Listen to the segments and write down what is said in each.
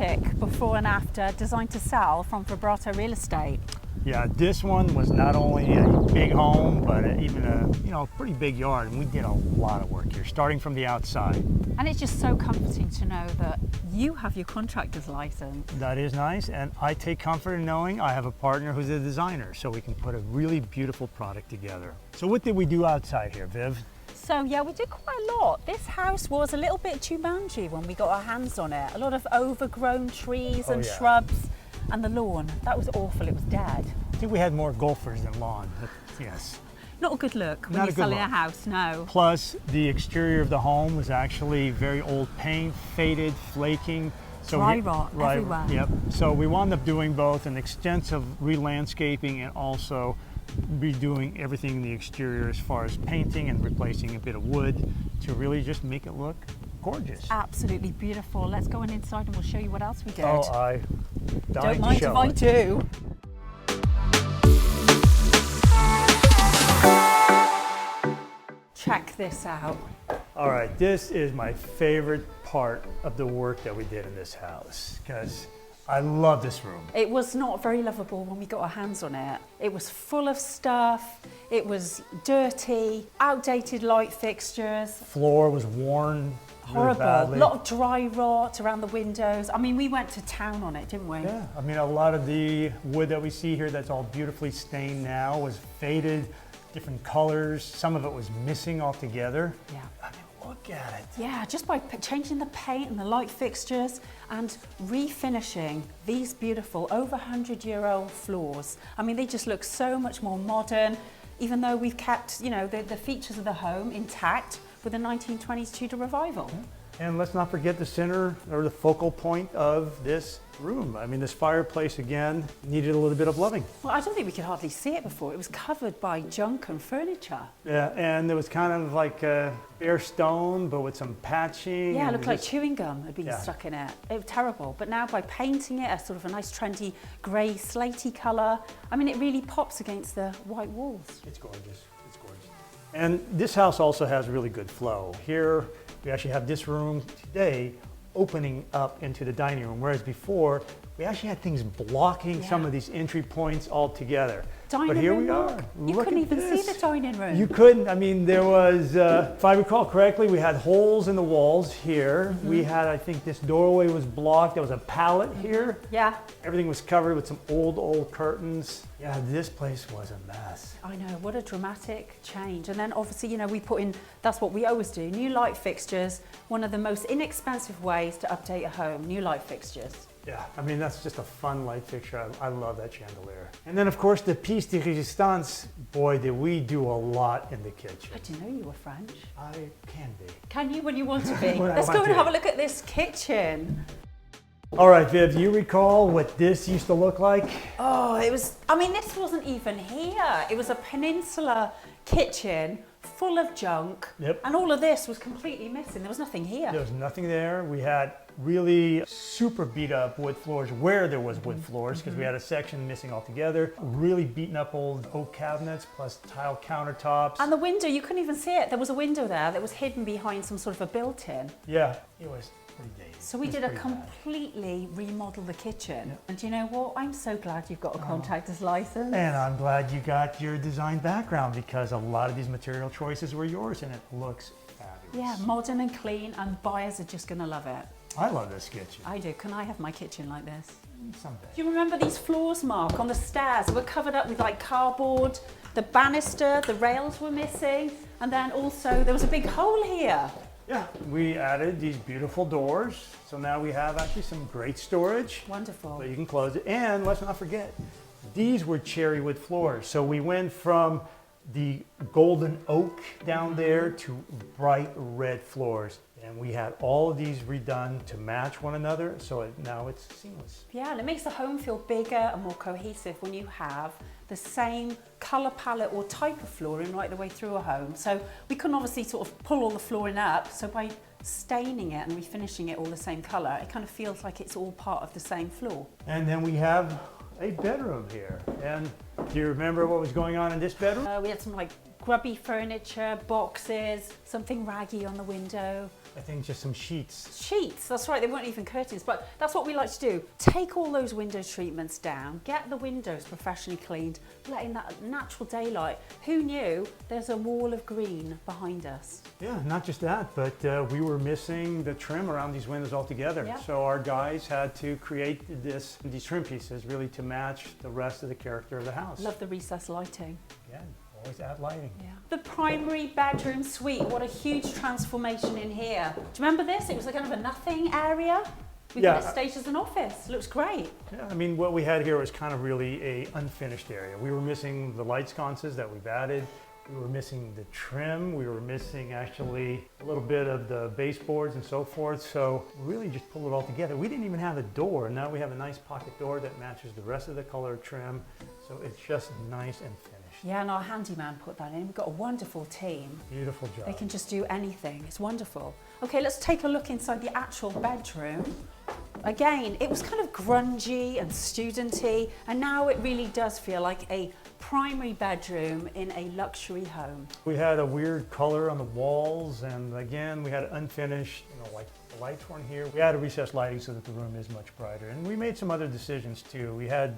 dramatic before and after, designed to sell from Vabrato Real Estate. Yeah, this one was not only a big home, but even a pretty big yard, and we did a lot of work here, starting from the outside. And it's just so comforting to know that you have your contractor's license. That is nice, and I take comfort in knowing I have a partner who's a designer, so we can put a really beautiful product together. So what did we do outside here, Viv? So yeah, we did quite a lot. This house was a little bit too mangy when we got our hands on it. A lot of overgrown trees and shrubs. And the lawn, that was awful, it was dead. I think we had more golfers than lawn, but yes. Not a good look when you're selling a house, no. Plus, the exterior of the home was actually very old paint, faded, flaking. So dry rot everywhere. Yep. So we wound up doing both an extensive re-landscaping and also redoing everything in the exterior as far as painting and replacing a bit of wood to really just make it look gorgeous. Absolutely beautiful. Let's go on inside and we'll show you what else we did. Oh, I don't mind if I do. Check this out. All right, this is my favorite part of the work that we did in this house because I love this room. It was not very lovable when we got our hands on it. It was full of stuff. It was dirty, outdated light fixtures. Floor was worn. Horrible. Really a lot of dry rot around the windows. I mean, we went to town on it, didn't we? Yeah, I mean, a lot of the wood that we see here that's all beautifully stained now was faded, different colors. Some of it was missing altogether. Yeah. I mean, look at it. Yeah, just by changing the paint and the light fixtures and refinishing these beautiful over 100-year-old floors. I mean, they just look so much more modern, even though we've kept, the features of the home intact with the 1920s Tudor revival. And let's not forget the center or the focal point of this room. I mean, this fireplace again needed a little bit of loving. Well, I don't think we could hardly see it before. It was covered by junk and furniture. Yeah, and there was kind of like a bare stone, but with some patching. Yeah, it looked like chewing gum had been stuck in it. It was terrible. But now by painting it a sort of a nice trendy grey slatey colour, I mean, it really pops against the white walls. It's gorgeous. It's gorgeous. And this house also has really good flow. Here, we actually have this room today opening up into the dining room, whereas before, we actually had things blocking some of these entry points altogether. But here we are. You couldn't even see the dining room. You couldn't. I mean, there was, if I recall correctly, we had holes in the walls here. We had, I think this doorway was blocked. There was a pallet here. Yeah. Everything was covered with some old curtains. Yeah, this place was a mess. I know, what a dramatic change. And then obviously, we put in, that's what we always do, new light fixtures. One of the most inexpensive ways to update a home, new light fixtures. Yeah, I mean, that's just a fun light fixture. I love that chandelier. And then, of course, the piece de résistance. Boy, did we do a lot in the kitchen. I didn't know you were French. I can be. Can you when you want to be? Let's go and have a look at this kitchen. All right, Viv, do you recall what this used to look like? Oh, this wasn't even here. It was a peninsula kitchen full of junk. Yep. And all of this was completely missing. There was nothing here. There was nothing there. We had really super beat up wood floors where there was wood floors because we had a section missing altogether. Really beaten up old oak cabinets plus tile countertops. And the window, you couldn't even see it. There was a window there that was hidden behind some sort of a built-in. Yeah, it was pretty dated. So we did a completely remodel the kitchen. Yeah. And do you know what? I'm so glad you've got a contractor's license. And I'm glad you got your design background because a lot of these material choices were yours and it looks fabulous. Yeah, modern and clean, and buyers are just gonna love it. I love this kitchen. I do. Can I have my kitchen like this? Someday. Do you remember these floors, Mark, on the stairs? They were covered up with like cardboard. The banister, the rails were missing. And then also there was a big hole here. Yeah, we added these beautiful doors. So now we have actually some great storage. Wonderful. So you can close it. And let's not forget, these were cherry wood floors. So we went from the golden oak down there to bright red floors. And we had all of these redone to match one another, so now it's seamless. Yeah, and it makes the home feel bigger and more cohesive when you have the same colour palette or type of flooring right the way through a home. So we can obviously sort of pull all the flooring up, so by staining it and refinishing it all the same colour, it kind of feels like it's all part of the same floor. And then we have a bedroom here. And do you remember what was going on in this bedroom? We had some like grubby furniture, boxes, something raggy on the window. I think just some sheets. Sheets, that's right, they weren't even curtains, but that's what we like to do. Take all those window treatments down, get the windows professionally cleaned, let in that natural daylight. Who knew there's a wall of green behind us? Yeah, not just that, but we were missing the trim around these windows altogether. Yeah. So our guys had to create these trim pieces really to match the rest of the character of the house. Love the recessed lighting. Yeah, always add lighting. Yeah. The primary bedroom suite, what a huge transformation in here. Do you remember this? It was like kind of a nothing area. We've got it staged as an office. Looks great. Yeah, I mean, what we had here was kind of really a unfinished area. We were missing the light sconces that we've added. We were missing the trim. We were missing actually a little bit of the baseboards and so forth. So we really just pulled it all together. We didn't even have a door. Now we have a nice pocket door that matches the rest of the color trim. So it's just nice and finished. Yeah, and our handyman put that in. We've got a wonderful team. Beautiful job. They can just do anything. It's wonderful. Okay, let's take a look inside the actual bedroom. Again, it was kind of grungy and studenty, and now it really does feel like a primary bedroom in a luxury home. We had a weird color on the walls, and again, we had unfinished, like the lights weren't here. We added recessed lighting so that the room is much brighter. And we made some other decisions too. We had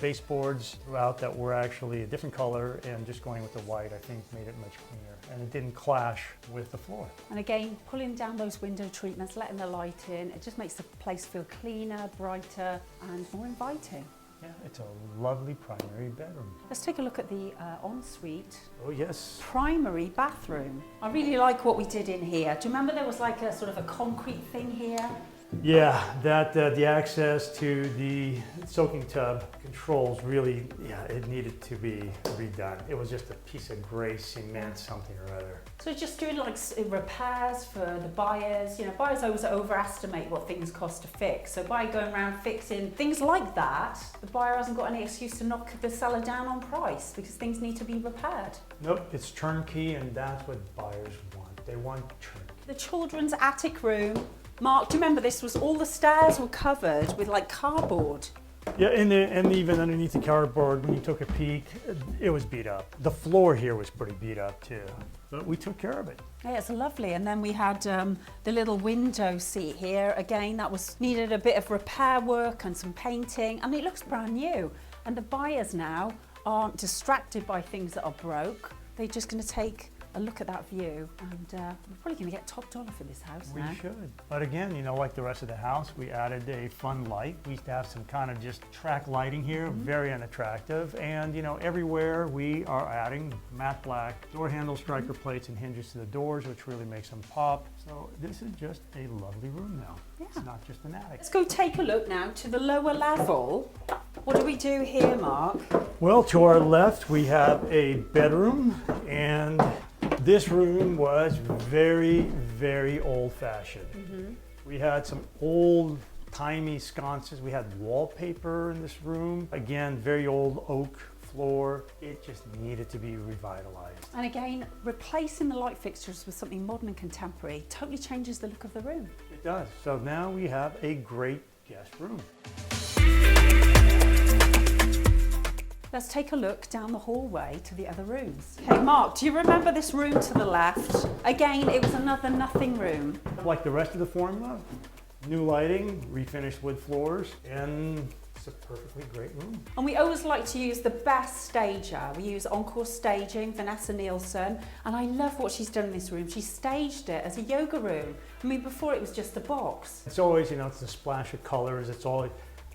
baseboards throughout that were actually a different color, and just going with the white, I think, made it much cleaner. And it didn't clash with the floor. And again, pulling down those window treatments, letting the light in, it just makes the place feel cleaner, brighter, and more inviting. Yeah, it's a lovely primary bedroom. Let's take a look at the ensuite. Oh yes. Primary bathroom. I really like what we did in here. Do you remember there was like a sort of a concrete thing here? Yeah, that the access to the soaking tub controls really, it needed to be redone. It was just a piece of gray cement, something or other. So just doing like repairs for the buyers. Buyers always overestimate what things cost to fix. So by going around fixing things like that, the buyer hasn't got any excuse to knock the seller down on price because things need to be repaired. Nope, it's turnkey, and that's what buyers want. They want turnkey. The children's attic room. Mark, do you remember this was all the stairs were covered with like cardboard? Yeah, and even underneath the cardboard, when you took a peek, it was beat up. The floor here was pretty beat up too, but we took care of it. Yeah, it's lovely. And then we had the little window seat here. Again, that was needed a bit of repair work and some painting, and it looks brand new. And the buyers now aren't distracted by things that are broke. They're just going to take a look at that view, and we're probably going to get top dollar for this house now. We should. But again, like the rest of the house, we added a fun light. We used to have some kind of just track lighting here, very unattractive. And everywhere we are adding matte black door handle striker plates and hinges to the doors, which really makes them pop. So this is just a lovely room now. Yeah. It's not just an attic. Let's go take a look now to the lower level. What do we do here, Mark? Well, to our left, we have a bedroom, and this room was very, very old-fashioned. We had some old-timey sconces. We had wallpaper in this room. Again, very old oak floor. It just needed to be revitalized. And again, replacing the light fixtures with something modern and contemporary totally changes the look of the room. It does. So now we have a great guest room. Let's take a look down the hallway to the other rooms. Okay, Mark, do you remember this room to the left? Again, it was another nothing room. Like the rest of the formula, new lighting, refinished wood floors, and it's a perfectly great room. And we always like to use the best stager. We use Encore Staging, Vanessa Nielsen, and I love what she's done in this room. She staged it as a yoga room. I mean, before it was just a box. It's always, it's a splash of colors. It's all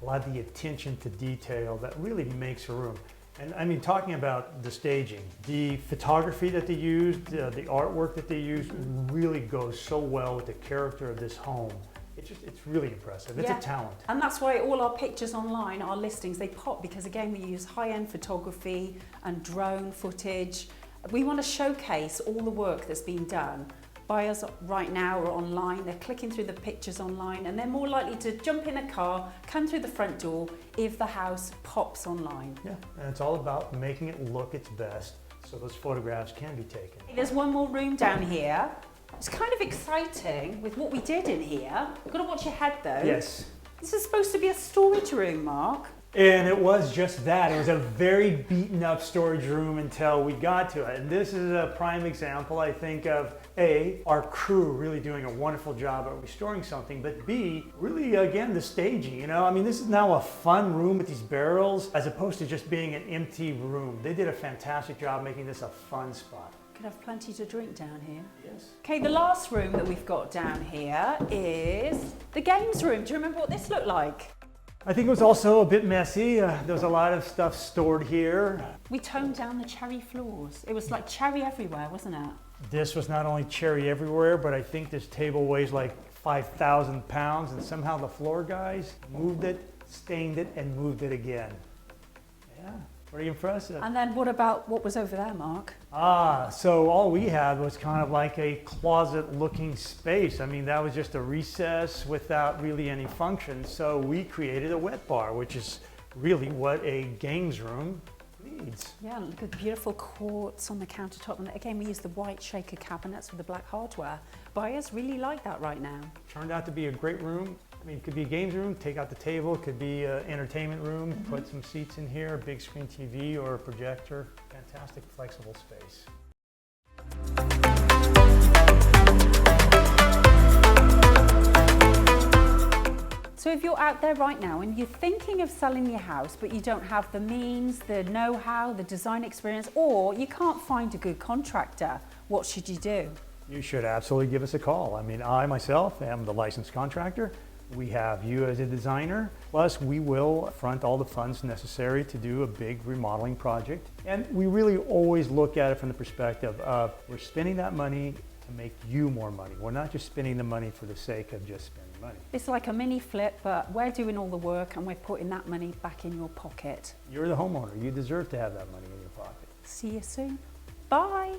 a lot of the attention to detail that really makes a room. And I mean, talking about the staging, the photography that they used, the artwork that they used really goes so well with the character of this home. It's really impressive. It's a talent. And that's why all our pictures online, our listings, they pop because again, we use high-end photography and drone footage. We want to showcase all the work that's been done. Buyers right now are online, they're clicking through the pictures online, and they're more likely to jump in a car, come through the front door if the house pops online. Yeah, and it's all about making it look its best so those photographs can be taken. There's one more room down here. It's kind of exciting with what we did in here. You've got to watch your head though. Yes. This is supposed to be a storage room, Mark. And it was just that. It was a very beaten up storage room until we got to it. And this is a prime example, I think, of A, our crew really doing a wonderful job at restoring something, but B, really, again, the staging, you know? I mean, this is now a fun room with these barrels as opposed to just being an empty room. They did a fantastic job making this a fun spot. Could have plenty to drink down here. Yes. Okay, the last room that we've got down here is the games room. Do you remember what this looked like? I think it was also a bit messy. There was a lot of stuff stored here. We toned down the cherry floors. It was like cherry everywhere, wasn't it? This was not only cherry everywhere, but I think this table weighs like 5,000 pounds, and somehow the floor guys moved it, stained it, and moved it again. Yeah, pretty impressive. And then what about what was over there, Mark? So all we had was kind of like a closet-looking space. I mean, that was just a recess without really any function. So we created a wet bar, which is really what a games room needs. Yeah, look at the beautiful quartz on the countertop. And again, we use the white shaker cabinets with the black hardware. Buyers really like that right now. Turned out to be a great room. I mean, it could be a games room, take out the table, it could be an entertainment room, put some seats in here, a big screen TV or a projector. Fantastic flexible space. So if you're out there right now and you're thinking of selling your house, but you don't have the means, the know-how, the design experience, or you can't find a good contractor, what should you do? You should absolutely give us a call. I mean, I myself am the licensed contractor. We have you as a designer, plus we will front all the funds necessary to do a big remodeling project. And we really always look at it from the perspective of we're spending that money to make you more money. We're not just spending the money for the sake of just spending money. It's like a mini flip, but we're doing all the work and we're putting that money back in your pocket. You're the homeowner. You deserve to have that money in your pocket. See you soon. Bye.